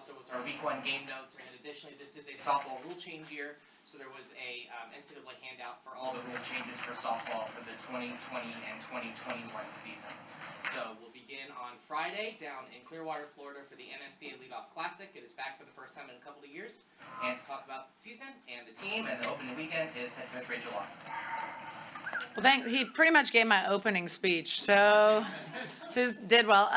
also was our week 1 game notes. And additionally, this is a softball rule change year, so there was a NCAA handout for all the rule changes for softball for the 2020 and 2021 season. So we'll begin on Friday down in Clearwater, Florida for the NSCA Leadoff Classic. It is back for the first time in a couple of years. And to talk about the season and the team and the opening weekend is head coach Rachel Lawson. Well, he pretty much gave my opening speech, so did well.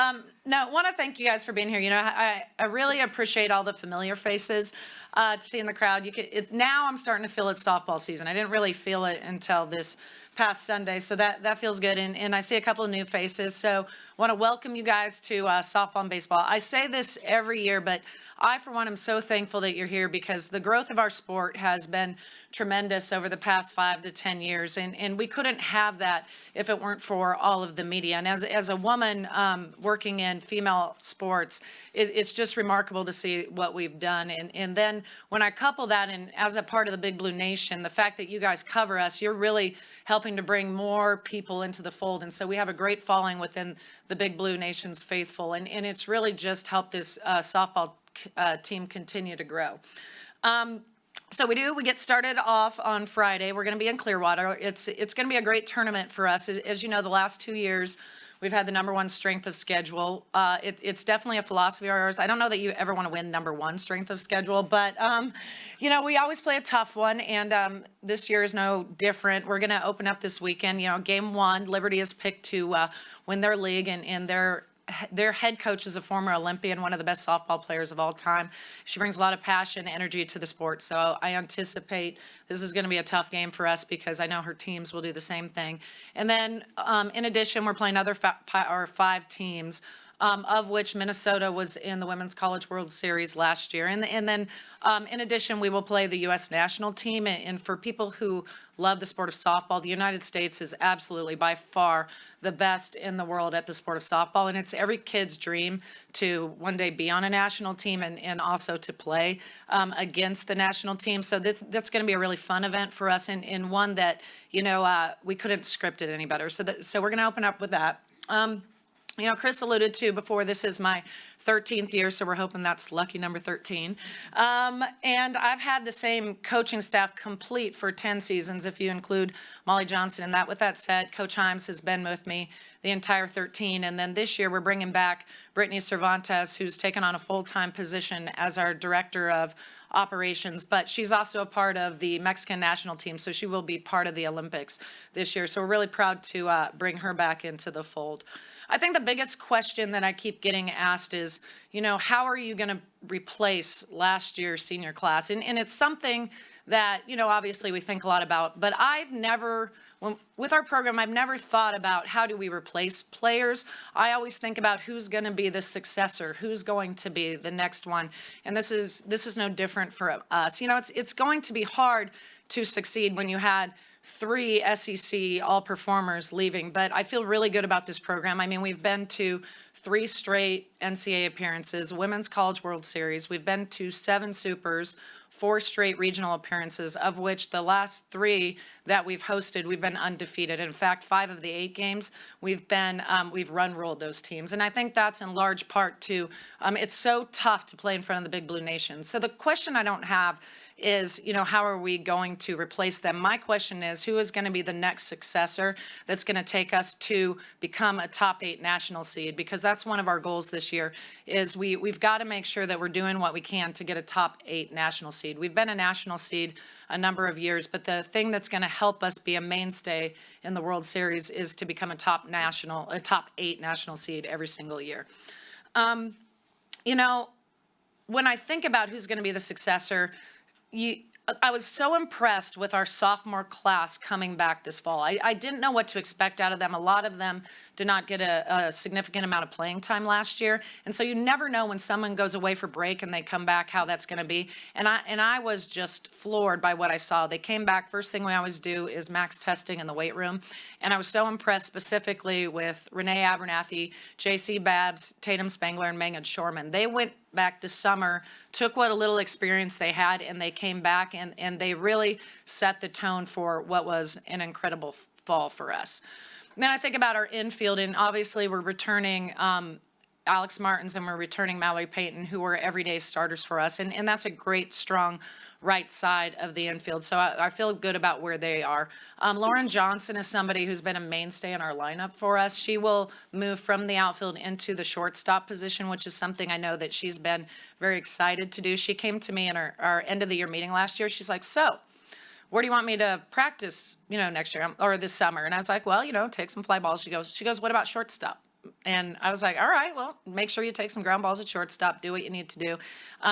No, want to thank you guys for being here. You know, I really appreciate all the familiar faces to see in the crowd. Now I'm starting to feel it's softball season. I didn't really feel it until this past Sunday, so that feels good. And I see a couple of new faces, so I want to welcome you guys to softball and baseball. I say this every year, but I, for one, am so thankful that you're here because the growth of our sport has been tremendous over the past 5 to 10 years, and we couldn't have that if it weren't for all of the media. And as a woman working in female sports, it's just remarkable to see what we've done. And then when I couple that, and as a part of the Big Blue Nation, the fact that you guys cover us, you're really helping to bring more people into the fold. And so we have a great following within the Big Blue Nation's faithful, and it's really just helped this softball team continue to grow. So we get started off on Friday. We're going to be in Clearwater. It's going to be a great tournament for us. As you know, the last 2 years, we've had the #1 strength of schedule. It's definitely a philosophy of ours. I don't know that you ever want to win #1 strength of schedule, but, you know, we always play a tough one, and this year is no different. We're going to open up this weekend. You know, game 1, Liberty is picked to win their league, and their head coach is a former Olympian, one of the best softball players of all time. She brings a lot of passion, energy to the sport. So I anticipate this is going to be a tough game for us because I know her teams will do the same thing. And then in addition, we're playing other 5 teams, of which Minnesota was in the Women's College World Series last year. And then in addition, we will play the U.S. national team. And for people who love the sport of softball, the United States is absolutely by far the best in the world at the sport of softball. And it's every kid's dream to one day be on a national team and also to play against the national team. So that's going to be a really fun event for us, and one that, you know, we couldn't script it any better. So we're going to open up with that. You know, Chris alluded to before, this is my 13th year, so we're hoping that's lucky number 13. And I've had the same coaching staff complete for 10 seasons, if you include Molly Johnson in that. With that said, Coach Himes has been with me the entire 13. And then this year, we're bringing back Brittany Cervantes, who's taken on a full-time position as our director of operations, but she's also a part of the Mexican national team, so she will be part of the Olympics this year. So we're really proud to bring her back into the fold. I think the biggest question that I keep getting asked is, you know, how are you going to replace last year's senior class? And it's something that, you know, obviously we think a lot about, but with our program, I've never thought about how do we replace players. I always think about who's going to be the successor, who's going to be the next one. And this is no different for us. You know, it's going to be hard to succeed when you had 3 SEC all-performers leaving, but I feel really good about this program. I mean, we've been to 3 straight NCAA appearances, Women's College World Series. We've been to 7 Supers, 4 straight regional appearances, of which the last 3 that we've hosted, we've been undefeated. In fact, 5 of the 8 games, we've run-ruled those teams. And I think that's in large part to, it's so tough to play in front of the Big Blue Nation. So the question I don't have is, you know, how are we going to replace them? My question is, who is going to be the next successor that's going to take us to become a top 8 national seed? Because that's one of our goals this year, is we've got to make sure that we're doing what we can to get a top 8 national seed. We've been a national seed a number of years, but the thing that's going to help us be a mainstay in the World Series is to become a top 8 national seed every single year. You know, when I think about who's going to be the successor, I was so impressed with our sophomore class coming back this fall. I didn't know what to expect out of them. A lot of them did not get a significant amount of playing time last year. And so you never know when someone goes away for break and they come back how that's going to be. And I was just floored by what I saw. They came back. First thing we always do is max testing in the weight room. And I was so impressed specifically with Renee Abernathy, J.C. Babs, Tatum Spangler, and Megan Shorman. They went back this summer, took what a little experience they had, and they came back and they really set the tone for what was an incredible fall for us. And then I think about our infield, and obviously we're returning Alex Martins and we're returning Mallory Payton, who were everyday starters for us. And that's a great, strong right side of the infield. So I feel good about where they are. Lauren Johnson is somebody who's been a mainstay in our lineup for us. She will move from the outfield into the shortstop position, which is something I know that she's been very excited to do. She came to me in our end of the year meeting last year. She's like, so where do you want me to practice, next year or this summer? And I was like, well, take some fly balls. She goes, what about shortstop? And I was like, all right, well, make sure you take some ground balls at shortstop, do what you need to do.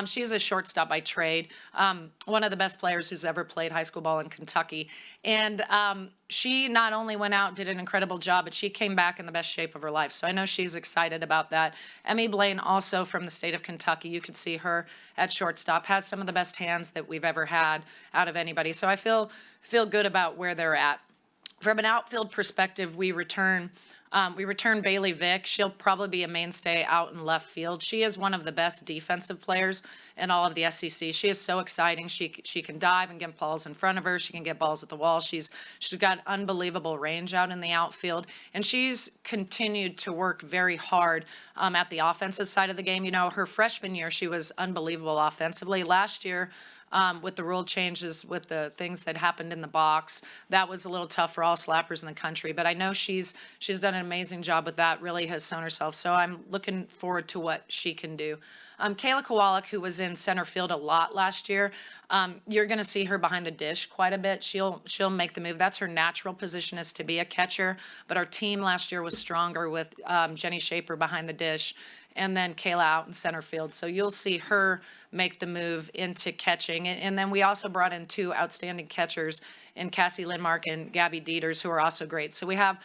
She's a shortstop by trade, one of the best players who's ever played high school ball in Kentucky. And she not only went out, did an incredible job, but she came back in the best shape of her life. So I know she's excited about that. Emmy Blaine, also from the state of Kentucky, you could see her at shortstop, has some of the best hands that we've ever had out of anybody. So I feel good about where they're at. From an outfield perspective, we return Bailey Vick. She'll probably be a mainstay out in left field. She is one of the best defensive players in all of the SEC. She is so exciting. She can dive and get balls in front of her. She can get balls at the wall. She's got unbelievable range out in the outfield, and she's continued to work very hard at the offensive side of the game. Her freshman year, she was unbelievable offensively. Last year, with the rule changes, with the things that happened in the box, that was a little tough for all slappers in the country. But I know she's done an amazing job with that, really has sewn herself. So I'm looking forward to what she can do. Kayla Kowalik, who was in center field a lot last year, you're going to see her behind the dish quite a bit. She'll make the move. That's her natural position, is to be a catcher. But our team last year was stronger with Jenny Shaper behind the dish, and then Kayla out in center field. So you'll see her make the move into catching. And then we also brought in two outstanding catchers in Cassie Lindmark and Gabby Dieters, who are also great. So we have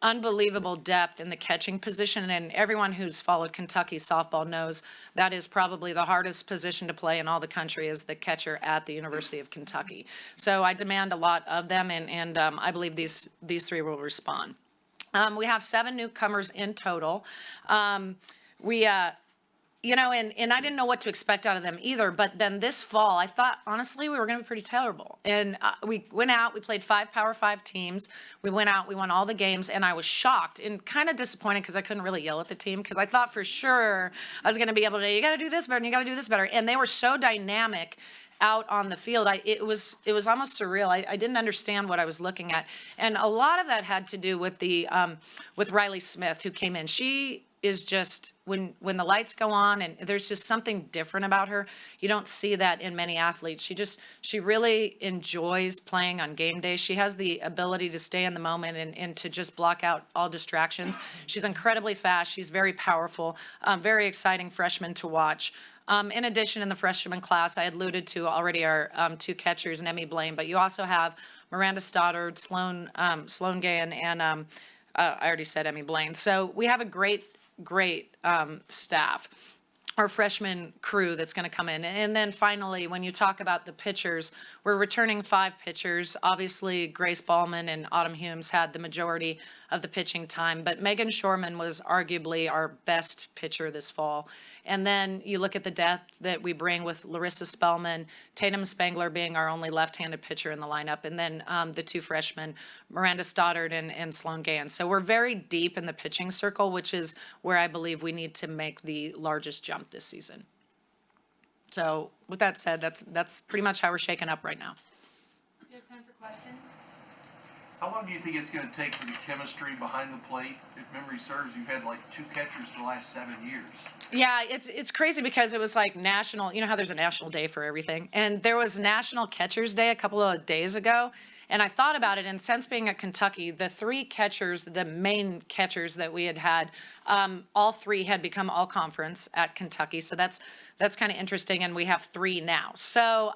unbelievable depth in the catching position, and everyone who's followed Kentucky softball knows that is probably the hardest position to play in all the country, is the catcher at the University of Kentucky. So I demand a lot of them, and I believe these three will respond. We have 7 newcomers in total. And I didn't know what to expect out of them either. But then this fall, I thought, honestly, we were going to be pretty terrible. And we went out, we played 5 Power 5 teams. We went out, we won all the games, and I was shocked and kind of disappointed because I couldn't really yell at the team, because I thought for sure I was going to be able to, you got to do this better and you got to do this better. And they were so dynamic out on the field. It was almost surreal. I didn't understand what I was looking at. And a lot of that had to do with with Riley Smith, who came in. She is just, when the lights go on, and there's just something different about her. You don't see that in many athletes. She really enjoys playing on game day. She has the ability to stay in the moment and to just block out all distractions. She's incredibly fast. She's very powerful, very exciting freshman to watch. In addition, in the freshman class, I had alluded to already our 2 catchers, Emmy Blaine, but you also have Miranda Stoddard, Sloan Gahan, and I already said Emmy Blaine. So we have a great staff, our freshman crew that's going to come in. And then finally, when you talk about the pitchers, we're returning 5 pitchers. Obviously, Grace Ballman and Autumn Humes had the majority of the pitching time, but Megan Shorman was arguably our best pitcher this fall. And then you look at the depth that we bring with Larissa Spellman, Tatum Spangler being our only left-handed pitcher in the lineup, and then the 2 freshmen, Miranda Stoddard and Sloan Gahan. So we're very deep in the pitching circle, which is where I believe we need to make the largest jump this season. So with that said, that's pretty much how we're shaking up right now. We have time for questions. How long do you think it's going to take for the chemistry behind the plate? If memory serves, you've had like 2 catchers the last 7 years. Yeah, it's crazy because it was like national, you know how there's a national day for everything? And there was National Catchers Day a couple of days ago. And I thought about it, and since being at Kentucky, the 3 catchers, the main catchers that we had, all 3 had become all conference at Kentucky. So that's kind of interesting, and we have 3 now. So,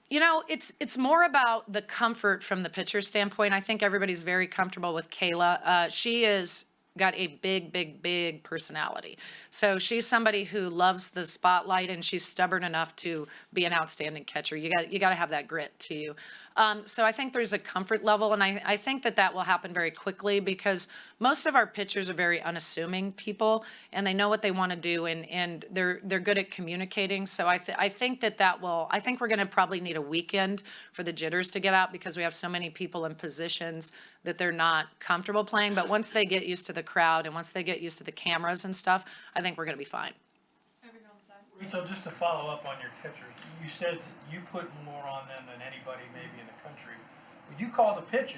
it's more about the comfort from the pitcher standpoint. I think everybody's very comfortable with Kayla. She is got a big personality. So she's somebody who loves the spotlight, and she's stubborn enough to be an outstanding catcher. You got to have that grit to you. So I think there's a comfort level, and I think that will happen very quickly because most of our pitchers are very unassuming people, and they know what they want to do, and they're good at communicating. So I think I think we're going to probably need a weekend for the jitters to get out because we have so many people in positions that they're not comfortable playing. But once they get used to the crowd and once they get used to the cameras and stuff, I think we're going to be fine. Over here on the side. Rachel, just to follow up on your catchers, you said that you put more on them than anybody maybe in the country. But you call the pitches,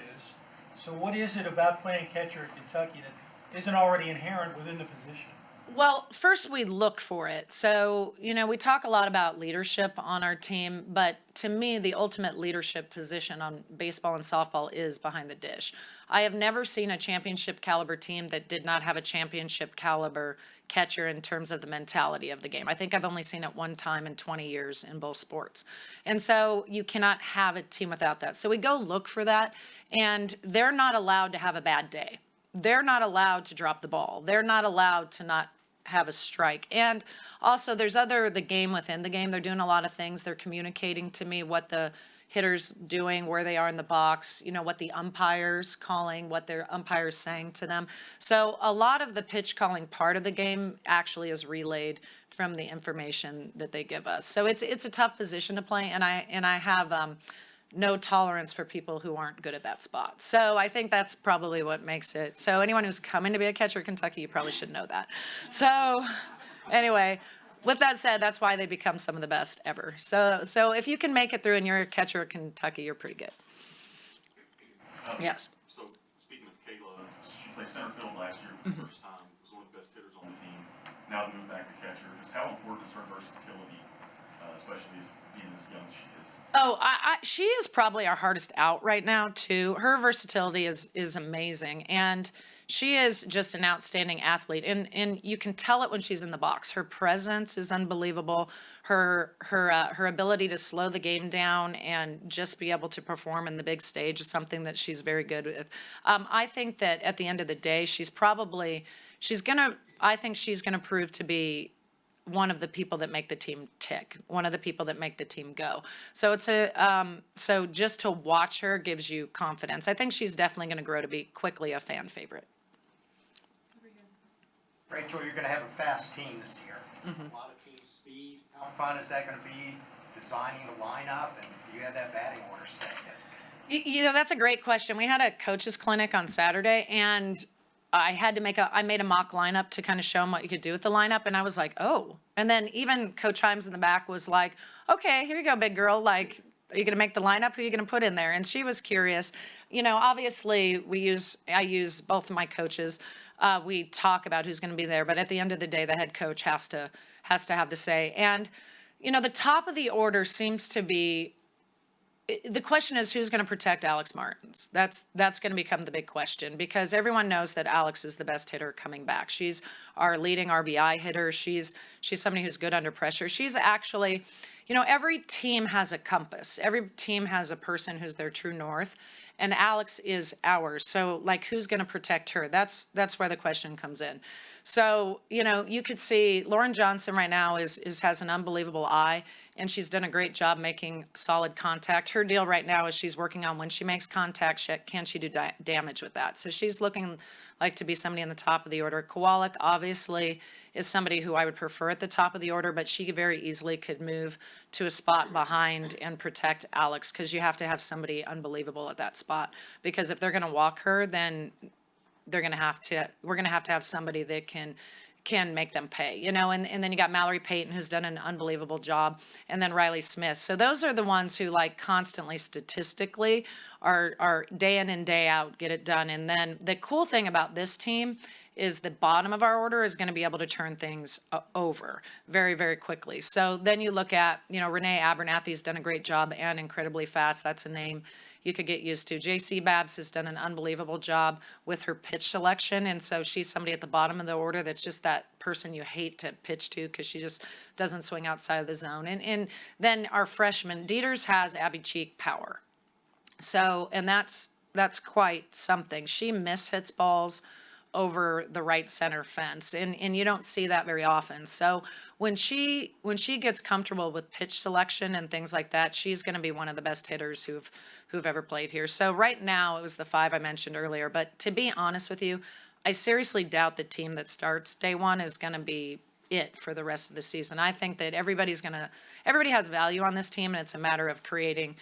so what is it about playing catcher at Kentucky that isn't already inherent within the position? Well, first we look for it. So, we talk a lot about leadership on our team, but to me, the ultimate leadership position on baseball and softball is behind the dish. I have never seen a championship caliber team that did not have a championship caliber catcher in terms of the mentality of the game. I think I've only seen it one time in 20 years in both sports. And so you cannot have a team without that. So we go look for that, and they're not allowed to have a bad day. They're not allowed to drop the ball. They're not allowed to not have a strike. And also there's the game within the game. They're doing a lot of things. They're communicating to me what the hitter's doing, where they are in the box, what the umpire's calling, what their umpire's saying to them. So a lot of the pitch calling part of the game actually is relayed from the information that they give us. So it's a tough position to play, and I have no tolerance for people who aren't good at that spot. So I think that's probably what makes it. So anyone who's coming to be a catcher at Kentucky, you probably should know that. So anyway, with that said, that's why they become some of the best ever. So if you can make it through and you're a catcher at Kentucky, you're pretty good. Yes. So, speaking of Kayla, she played center field last year for the first time, was one of the best hitters on the team. Now to move back to catcher, just how important is her versatility, especially as being as young as she is? Oh, she is probably our hardest out right now, too. Her versatility is amazing, and she is just an outstanding athlete, and you can tell it when she's in the box. Her presence is unbelievable. Her ability to slow the game down and just be able to perform in the big stage is something that she's very good with. I think that at the end of the day, I think she's gonna prove to be one of the people that make the team tick, one of the people that make the team go. So so just to watch her gives you confidence. I think she's definitely going to grow to be quickly a fan favorite. Over here. Rachel, you're going to have a fast team this year. A lot of team speed. How fun is that going to be designing the lineup, and do you have that batting order set yet? That's a great question. We had a coaches clinic on Saturday, and I made a mock lineup to kind of show them what you could do with the lineup, and I was like, oh. And then even Coach Himes in the back was like, okay, here you go, big girl. Like, are you going to make the lineup? Who are you going to put in there? And she was curious. Obviously I use both of my coaches. We talk about who's going to be there, but at the end of the day, the head coach has to have the say. And, the top of the order seems to be, the question is who's going to protect Alex Martins. That's going to become the big question, because everyone knows that Alex is the best hitter coming back. She's our leading RBI hitter. She's somebody who's good under pressure. She's actually, every team has a compass. Every team has a person who's their true north, and Alex is ours. So who's going to protect her? That's where the question comes in. So, you could see Lauren Johnson right now has an unbelievable eye, and she's done a great job making solid contact. Her deal right now is she's working on when she makes contact, can she do damage with that? So she's looking like to be somebody in the top of the order. Kowalik obviously is somebody who I would prefer at the top of the order, but she very easily could move to a spot behind and protect Alex, because you have to have somebody unbelievable at that spot. Because if they're going to walk her, then we're going to have to have somebody that can make them pay, and then you got Mallory Payton, who's done an unbelievable job, and then Riley Smith. So those are the ones who constantly statistically are day in and day out get it done. And then the cool thing about this team is the bottom of our order is going to be able to turn things over very, very quickly. So then you look at, Renee Abernathy's done a great job and incredibly fast. That's a name you could get used to. J.C. Babs has done an unbelievable job with her pitch selection, and so she's somebody at the bottom of the order that's just that person you hate to pitch to, because she just doesn't swing outside of the zone. And then our freshman, Dieters has Abby Cheek power. So, and that's quite something. She hits balls over the right center fence, and you don't see that very often. So when she gets comfortable with pitch selection and things like that, she's going to be one of the best hitters who've ever played here. So right now it was the 5 I mentioned earlier, but to be honest with you, I seriously doubt the team that starts day one is going to be it for the rest of the season. I think that everybody has value on this team, and it's a matter of creating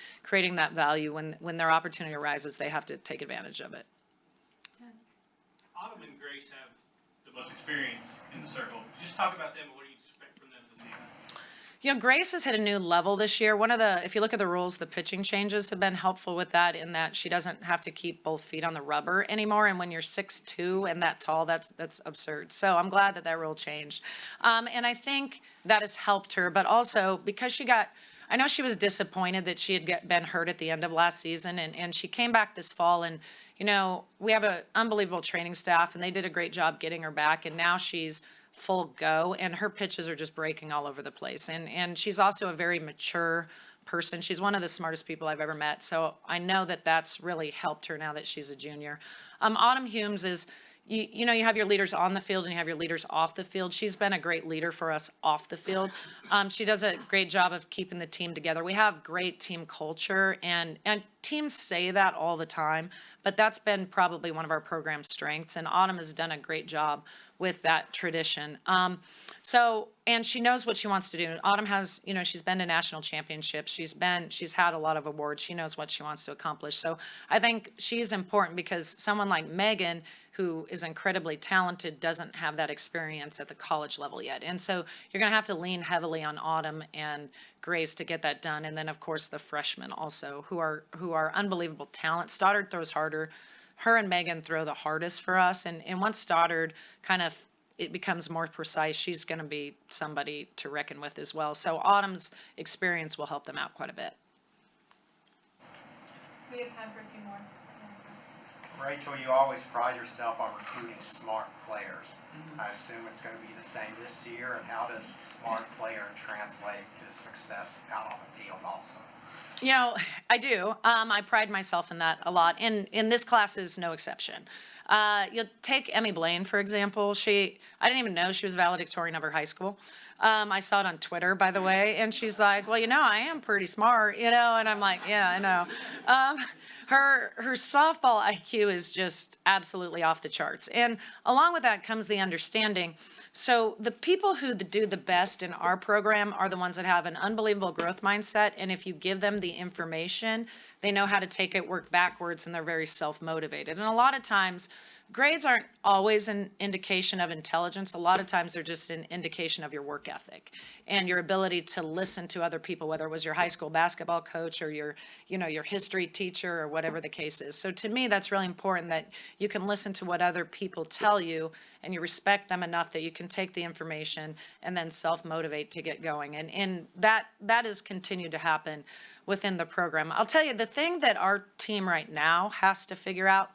that value. When their opportunity arises, they have to take advantage of it. Autumn and Grace have the most experience in the circle. Just talk about them and what do you expect from them this season? You know, Grace has hit a new level this year. If you look at the rules, the pitching changes have been helpful with that, in that she doesn't have to keep both feet on the rubber anymore. And when you're 6'2" and that tall, that's absurd. So I'm glad that rule changed. And I think that has helped her, but also because I know she was disappointed that she had been hurt at the end of last season, and she came back this fall, and, you know, we have an unbelievable training staff, and they did a great job getting her back, and now she's full go, and her pitches are just breaking all over the place. And she's also a very mature person. She's one of the smartest people I've ever met. So I know that that's really helped her now that she's a junior. Autumn Humes is, you know, you have your leaders on the field and you have your leaders off the field. She's been a great leader for us off the field. She does a great job of keeping the team together. We have great team culture, and teams say that all the time, but that's been probably one of our program's strengths, and Autumn has done a great job with that tradition. And she knows what she wants to do. Autumn has, you know, she's been to national championships. She's had a lot of awards. She knows what she wants to accomplish. So I think she's important because someone like Megan, who is incredibly talented, doesn't have that experience at the college level yet. And so you're going to have to lean heavily on Autumn and Grace to get that done. And then, of course, the freshmen also, who are unbelievable talent. Stoddard throws harder. Her and Megan throw the hardest for us. And once Stoddard it becomes more precise, she's going to be somebody to reckon with as well. So Autumn's experience will help them out quite a bit. We have time for a few more. Rachel, you always pride yourself on recruiting smart players. I assume it's going to be the same this year, and how does smart player translate to success out on the field also? You know, I do. I pride myself in that a lot, and this class is no exception. You'll take Emmy Blaine, for example. I didn't even know she was valedictorian of her high school. I saw it on Twitter, by the way, and she's like, well, you know, I am pretty smart, you know, and I'm like, yeah, I know. Her softball IQ is just absolutely off the charts. And along with that comes the understanding. So the people who do the best in our program are the ones that have an unbelievable growth mindset. And if you give them the information, they know how to take it, work backwards, and they're very self-motivated. And a lot of times, grades aren't always an indication of intelligence. A lot of times they're just an indication of your work ethic and your ability to listen to other people, whether it was your high school basketball coach or your history teacher or whatever the case is. So to me, that's really important, that you can listen to what other people tell you and you respect them enough that you can take the information and then self-motivate to get going. And that has continued to happen within the program. I'll tell you, the thing that our team right now has to figure out,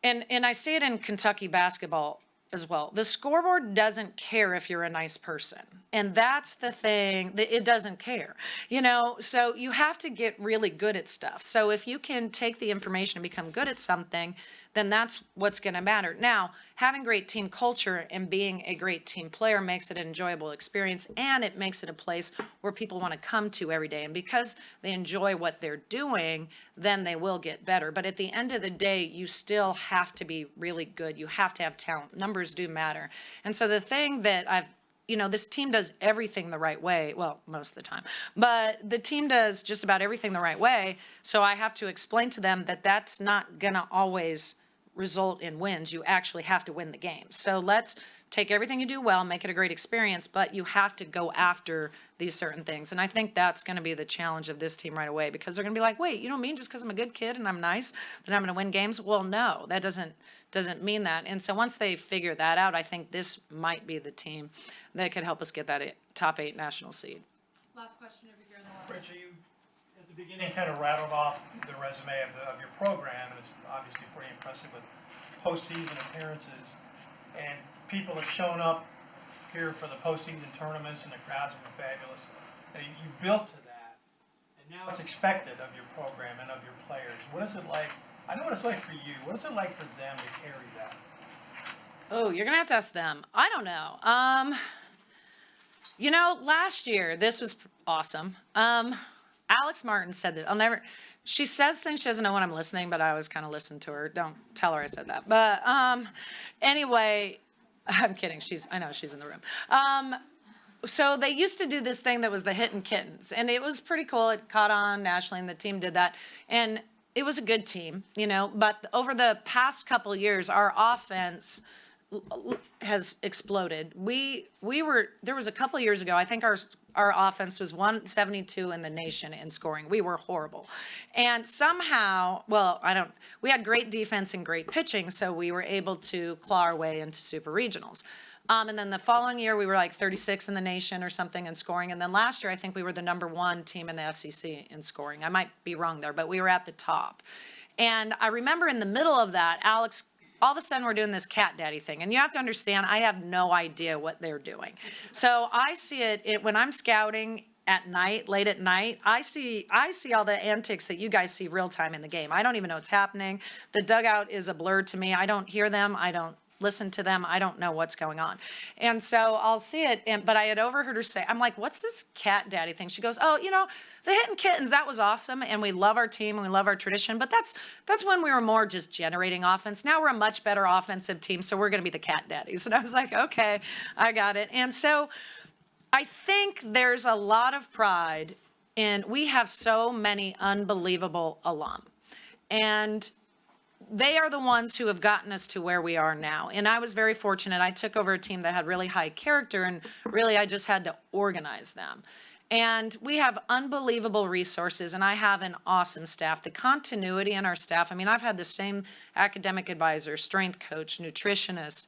and I see it in Kentucky basketball as well. The scoreboard doesn't care if you're a nice person. And that's the thing, that it doesn't care. You know, so you have to get really good at stuff. So if you can take the information and become good at something, then that's what's going to matter. Now, having great team culture and being a great team player makes it an enjoyable experience, and it makes it a place where people want to come to every day. And because they enjoy what they're doing, then they will get better. But at the end of the day, you still have to be really good. You have to have talent. Numbers do matter. And so the thing that this team does everything the right way. Well, most of the time. But the team does just about everything the right way. So I have to explain to them that that's not going to always result in wins. You actually have to win the game. So let's take everything you do well, make it a great experience, but you have to go after these certain things. And I think that's going to be the challenge of this team right away, because they're going to be like, wait, you don't mean just because I'm a good kid and I'm nice, then I'm going to win games? Well, no, that doesn't mean that. And so once they figure that out, I think this might be the team that could help us get that top 8 national seed. Last question over here in the lobby. Rachel, you at the beginning kind of rattled off the resume of your program, and it's obviously pretty impressive with postseason appearances. And people have shown up here for the postseason tournaments, and the crowds have been fabulous. And you built to that, and now it's expected of your program and of your players. What is it like? I know what it's like for you. What is it like for them to carry that? Oh, you're going to have to ask them. I don't know. Last year, this was awesome. Alex Martin said that she says things she doesn't know when I'm listening, but I always kind of listen to her. Don't tell her I said that. But anyway, I'm kidding. I know she's in the room. So they used to do this thing that was the Hittin' Kittens, and it was pretty cool. It caught on nationally, and the team did that. And it was a good team, you know, but over the past couple of years, our offense has exploded. There was a couple of years ago, I think our offense was 172 in the nation in scoring. We were horrible. And somehow, we had great defense and great pitching, so we were able to claw our way into super regionals. And then the following year, we were like 36 in the nation or something in scoring. And then last year, I think we were the #1 team in the SEC in scoring. I might be wrong there, but we were at the top. And I remember in the middle of that, Alex, all of a sudden we're doing this cat daddy thing. And you have to understand, I have no idea what they're doing. So I see it when I'm scouting at night, late at night, I see all the antics that you guys see real time in the game. I don't even know what's happening. The dugout is a blur to me. I don't hear them. I don't listen to them. I don't know what's going on. And so I'll see it, but I had overheard her say, I'm like, what's this cat daddy thing? She goes, oh, the Hittin' Kittens, that was awesome. And we love our team and we love our tradition, but that's when we were more just generating offense. Now we're a much better offensive team, so we're going to be the cat daddies. And I was like, okay, I got it. And so I think there's a lot of pride in, we have so many unbelievable alum. And they are the ones who have gotten us to where we are now. And I was very fortunate. I took over a team that had really high character, and really I just had to organize them. And we have unbelievable resources, and I have an awesome staff. The continuity in our staff, I mean, I've had the same academic advisor, strength coach, nutritionist,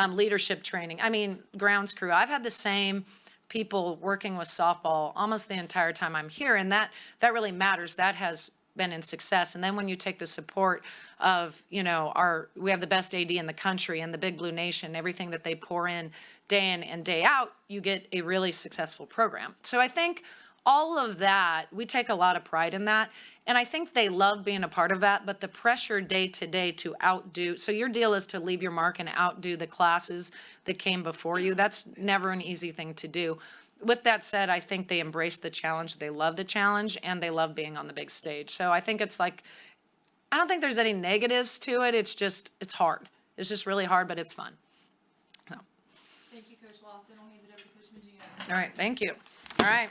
leadership training, grounds crew. I've had the same people working with softball almost the entire time I'm here, and that really matters. That has been in success. And then when you take the support of, we have the best AD in the country and the Big Blue Nation, everything that they pour in and day out, you get a really successful program. So I think all of that, we take a lot of pride in that. And I think they love being a part of that, but the pressure day to day to outdo, so your deal is to leave your mark and outdo the classes that came before you. That's never an easy thing to do. With that said, I think they embrace the challenge, they love the challenge, and they love being on the big stage. So I think it's like, I don't think there's any negatives to it. It's hard. It's just really hard, but it's fun. So. Thank you, Coach Lawson. I'll hand it over to Coach Mejia. All right, thank you. All right.